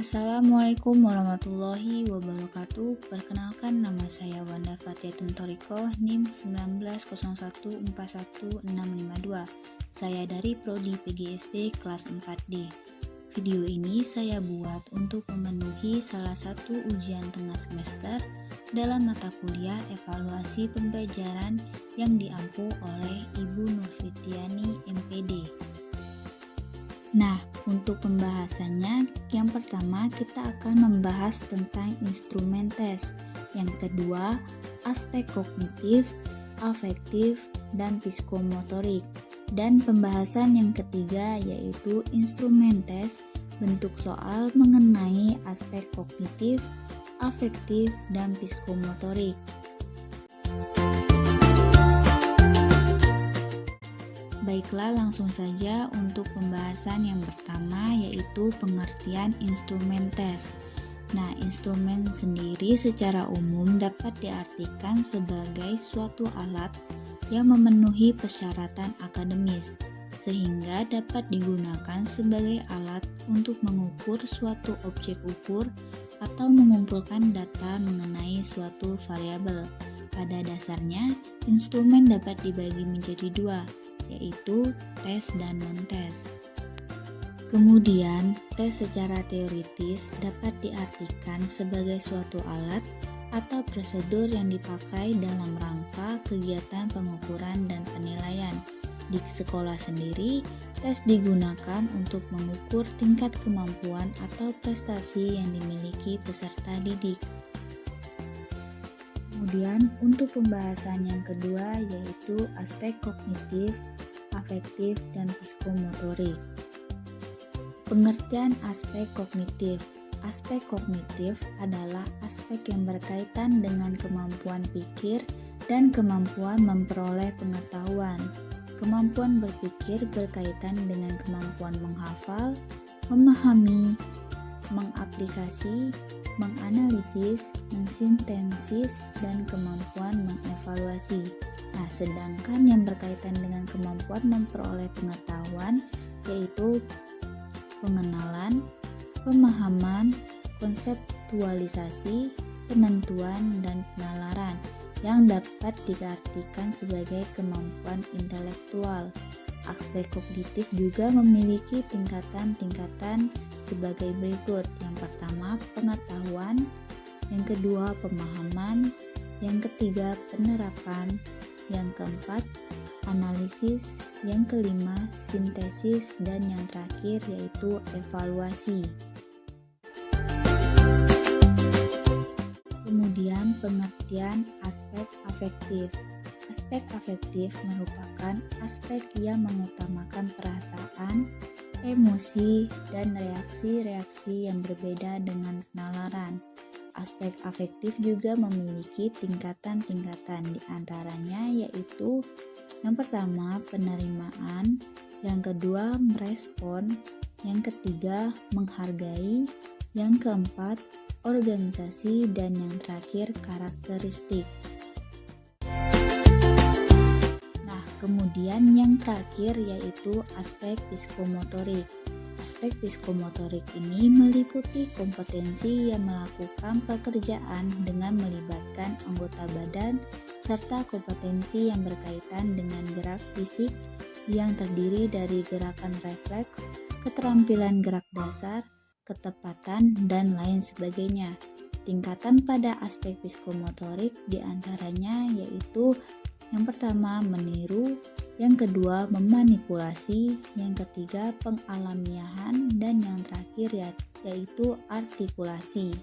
Assalamualaikum warahmatullahi wabarakatuh. Perkenalkan, nama saya Wanda Fatiatun Thoriko, NIM 194141652. Saya dari Prodi PGSD kelas 4D. Video ini saya buat untuk memenuhi salah satu ujian tengah semester dalam mata kuliah evaluasi pembelajaran yang diampu oleh Ibu Nurfitiani MPD. Nah, untuk pembahasannya, yang pertama kita akan membahas tentang instrumen tes. Yang kedua, aspek kognitif, afektif, dan psikomotorik. Dan pembahasan yang ketiga yaitu instrumen tes, bentuk soal mengenai aspek kognitif, afektif, dan psikomotorik. Baiklah, langsung saja untuk pembahasan yang pertama yaitu pengertian instrumen tes. Nah, instrumen sendiri secara umum dapat diartikan sebagai suatu alat yang memenuhi persyaratan akademis, sehingga dapat digunakan sebagai alat untuk mengukur suatu objek ukur atau mengumpulkan data mengenai suatu variabel. Pada dasarnya, instrumen dapat dibagi menjadi dua, yaitu tes dan non-tes. Kemudian, tes secara teoritis dapat diartikan sebagai suatu alat atau prosedur yang dipakai dalam rangka kegiatan pengukuran dan penilaian. Di sekolah sendiri, tes digunakan untuk mengukur tingkat kemampuan atau prestasi yang dimiliki peserta didik. Kemudian, untuk pembahasan yang kedua yaitu aspek kognitif, afektif, dan psikomotorik. Pengertian aspek kognitif. Aspek kognitif adalah aspek yang berkaitan dengan kemampuan pikir dan kemampuan memperoleh pengetahuan. Kemampuan berpikir berkaitan dengan kemampuan menghafal, memahami, mengaplikasi, menganalisis, mensintesis, dan kemampuan mengevaluasi. Nah, sedangkan yang berkaitan dengan kemampuan memperoleh pengetahuan yaitu pengenalan, pemahaman, konseptualisasi, penentuan, dan penalaran yang dapat diartikan sebagai kemampuan intelektual. Aspek kognitif juga memiliki tingkatan-tingkatan sebagai berikut. Yang pertama, pengetahuan, yang kedua, pemahaman, yang ketiga, penerapan, yang keempat, analisis, yang kelima, sintesis, dan yang terakhir yaitu evaluasi. Kemudian pengertian aspek afektif. Aspek afektif merupakan aspek yang mengutamakan perasaan, emosi, dan reaksi-reaksi yang berbeda dengan penalaran. Aspek afektif juga memiliki tingkatan-tingkatan, diantaranya yaitu yang pertama penerimaan, yang kedua merespon, yang ketiga menghargai, yang keempat organisasi, dan yang terakhir karakteristik. Nah, kemudian yang terakhir yaitu aspek psikomotorik. Aspek psikomotorik ini meliputi kompetensi yang melakukan pekerjaan dengan melibatkan anggota badan serta kompetensi yang berkaitan dengan gerak fisik yang terdiri dari gerakan refleks, keterampilan gerak dasar, ketepatan, dan lain sebagainya. Tingkatan pada aspek psikomotorik diantaranya yaitu yang pertama meniru, yang kedua memanipulasi, yang ketiga pengalamiahan, dan yang terakhir yaitu artikulasi.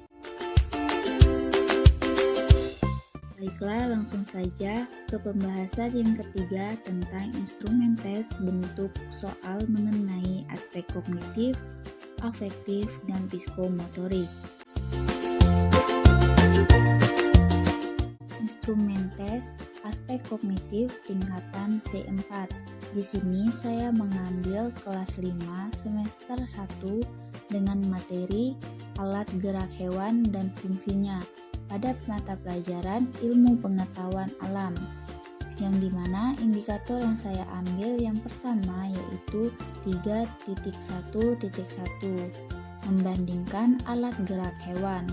Baiklah, langsung saja ke pembahasan yang ketiga tentang instrumen tes, bentuk soal mengenai aspek kognitif, afektif, dan psikomotorik. Instrumen tes aspek kognitif tingkatan C4. Di sini saya mengambil kelas 5 semester 1 dengan materi alat gerak hewan dan fungsinya pada mata pelajaran ilmu pengetahuan alam, yang dimana indikator yang saya ambil yang pertama yaitu 3.1.1 membandingkan alat gerak hewan.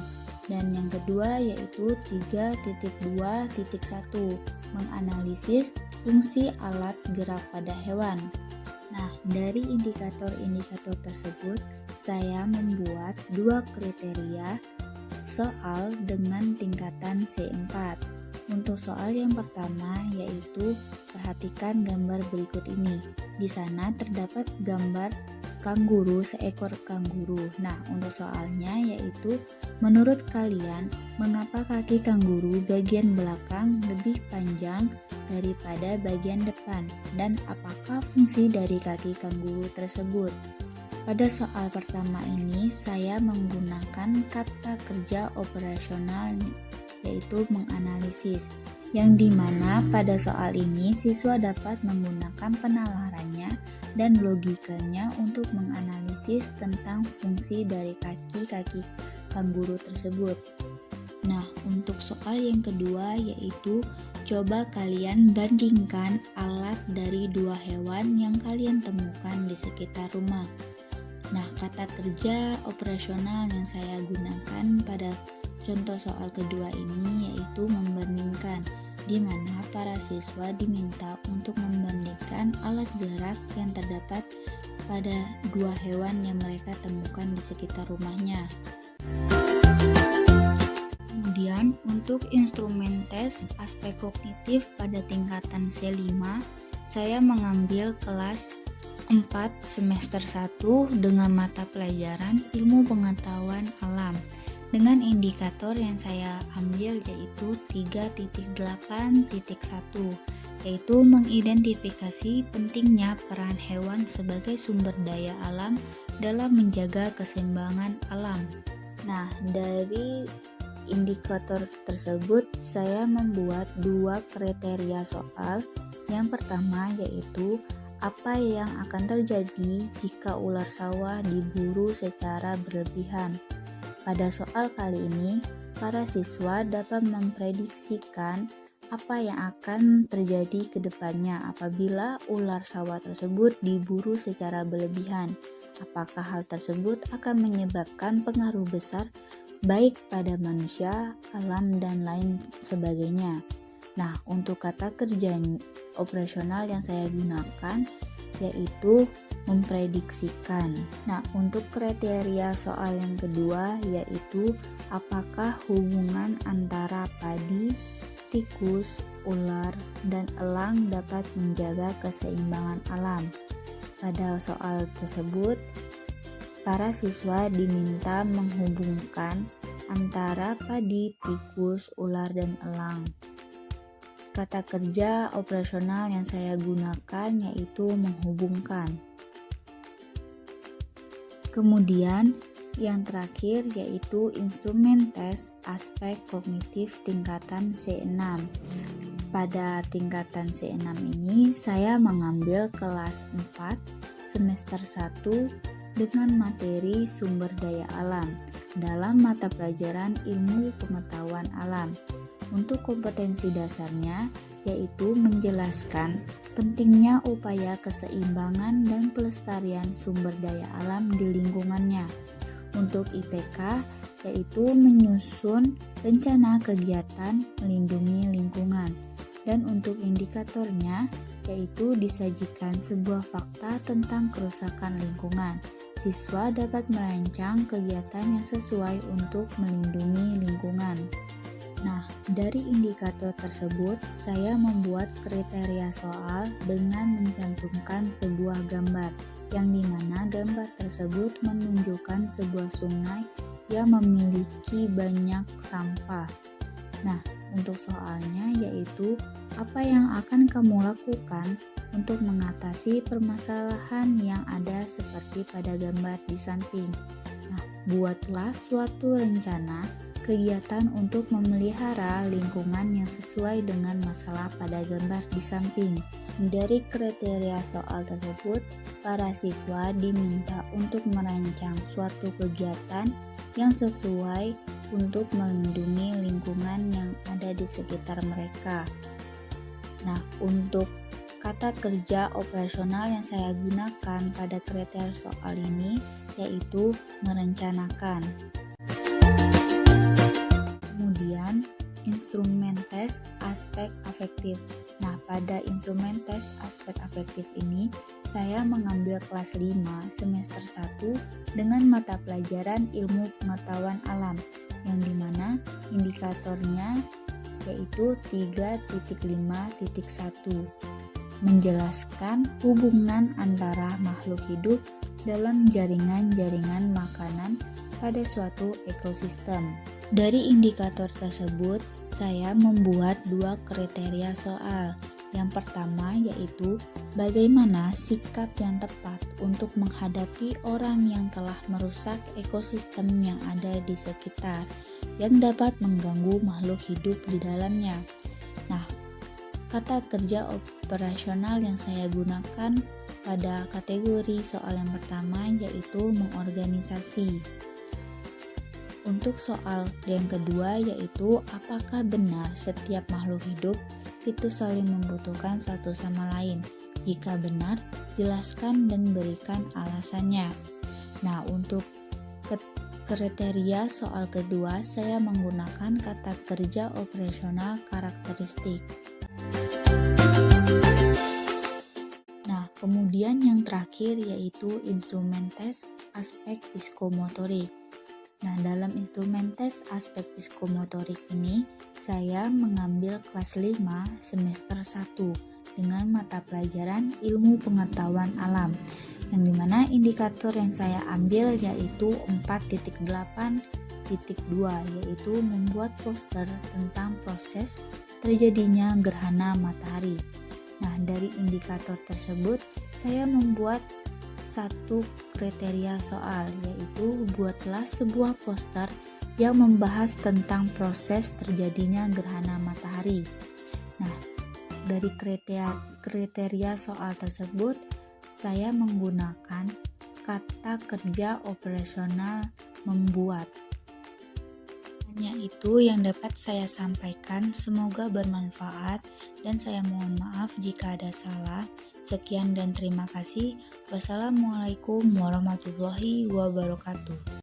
Dan yang kedua yaitu 3.2.1, menganalisis fungsi alat gerak pada hewan. Nah, dari indikator-indikator tersebut, saya membuat 2 kriteria soal dengan tingkatan C4. Untuk soal yang pertama yaitu perhatikan gambar berikut ini. Di sana terdapat gambar kanguru, seekor kanguru. Nah, untuk soalnya yaitu menurut kalian mengapa kaki kanguru bagian belakang lebih panjang daripada bagian depan, dan apakah fungsi dari kaki kanguru tersebut? Pada soal pertama ini saya menggunakan kata kerja operasional yaitu menganalisis, yang dimana pada soal ini siswa dapat menggunakan penalarannya dan logikanya untuk menganalisis tentang fungsi dari kaki-kaki kanguru tersebut. Nah, untuk soal yang kedua yaitu coba kalian bandingkan alat dari 2 hewan yang kalian temukan di sekitar rumah. Nah, kata kerja operasional yang saya gunakan pada contoh soal kedua ini yaitu membandingkan, di mana para siswa diminta untuk membandingkan alat gerak yang terdapat pada 2 hewan yang mereka temukan di sekitar rumahnya. Kemudian untuk instrumen tes aspek kognitif pada tingkatan C5, saya mengambil kelas 4 semester 1 dengan mata pelajaran ilmu pengetahuan alam dengan indikator yang saya ambil yaitu 3.8.1, yaitu mengidentifikasi pentingnya peran hewan sebagai sumber daya alam dalam menjaga keseimbangan alam. Nah, dari indikator tersebut saya membuat 2 kriteria soal. Yang pertama yaitu apa yang akan terjadi jika ular sawah diburu secara berlebihan. Pada soal kali ini, para siswa dapat memprediksikan apa yang akan terjadi ke depannya apabila ular sawah tersebut diburu secara berlebihan. Apakah hal tersebut akan menyebabkan pengaruh besar baik pada manusia, alam, dan lain sebagainya. Nah, untuk kata kerja operasional yang saya gunakan yaitu memprediksikan. Nah, untuk kriteria soal yang kedua yaitu apakah hubungan antara padi, tikus, ular, dan elang dapat menjaga keseimbangan alam. Pada soal tersebut, para siswa diminta menghubungkan antara padi, tikus, ular, dan elang. Kata kerja operasional yang saya gunakan yaitu menghubungkan. Kemudian yang terakhir yaitu instrumen tes aspek kognitif tingkatan C6. Pada tingkatan C6 ini saya mengambil kelas 4 semester 1 dengan materi sumber daya alam dalam mata pelajaran ilmu pengetahuan alam. Untuk kompetensi dasarnya yaitu menjelaskan pentingnya upaya keseimbangan dan pelestarian sumber daya alam di lingkungannya. Untuk IPK yaitu menyusun rencana kegiatan melindungi lingkungan. Dan untuk indikatornya yaitu disajikan sebuah fakta tentang kerusakan lingkungan. Siswa dapat merancang kegiatan yang sesuai untuk melindungi lingkungan. Nah, dari indikator tersebut, saya membuat kriteria soal dengan mencantumkan sebuah gambar, yang dimana gambar tersebut menunjukkan sebuah sungai yang memiliki banyak sampah. Nah, untuk soalnya yaitu, apa yang akan kamu lakukan untuk mengatasi permasalahan yang ada seperti pada gambar di samping? Nah, buatlah suatu rencana kegiatan untuk memelihara lingkungan yang sesuai dengan masalah pada gambar di samping. Dari kriteria soal tersebut, para siswa diminta untuk merancang suatu kegiatan yang sesuai untuk melindungi lingkungan yang ada di sekitar mereka. Nah, untuk kata kerja operasional yang saya gunakan pada kriteria soal ini yaitu merencanakan. Kemudian, instrumen tes aspek afektif. Nah, pada instrumen tes aspek afektif ini, saya mengambil kelas 5 semester 1 dengan mata pelajaran ilmu pengetahuan alam, yang dimana indikatornya yaitu 3.5.1, menjelaskan hubungan antara makhluk hidup dalam jaringan-jaringan makanan pada suatu ekosistem. Dari indikator tersebut, saya membuat 2 kriteria soal. Yang pertama yaitu bagaimana sikap yang tepat untuk menghadapi orang yang telah merusak ekosistem yang ada di sekitar, yang dapat mengganggu makhluk hidup di dalamnya. Nah, kata kerja operasional yang saya gunakan pada kategori soal yang pertama yaitu mengorganisasi. Untuk soal yang kedua yaitu apakah benar setiap makhluk hidup itu saling membutuhkan satu sama lain? Jika benar, jelaskan dan berikan alasannya. Nah, untuk kriteria soal kedua saya menggunakan kata kerja operasional karakteristik. Nah, kemudian yang terakhir yaitu instrumen tes aspek psikomotorik. Nah, dalam instrumen tes aspek psikomotorik ini, saya mengambil kelas 5 semester 1 dengan mata pelajaran ilmu pengetahuan alam, yang dimana indikator yang saya ambil yaitu 4.8.2, yaitu membuat poster tentang proses terjadinya gerhana matahari. Nah, dari indikator tersebut, saya membuat 1 kriteria soal, yaitu buatlah sebuah poster yang membahas tentang proses terjadinya gerhana matahari. Nah, dari kriteria soal tersebut, saya menggunakan kata kerja operasional membuat. Hanya itu yang dapat saya sampaikan, semoga bermanfaat dan saya mohon maaf jika ada salah. Sekian dan terima kasih. Wassalamualaikum warahmatullahi wabarakatuh.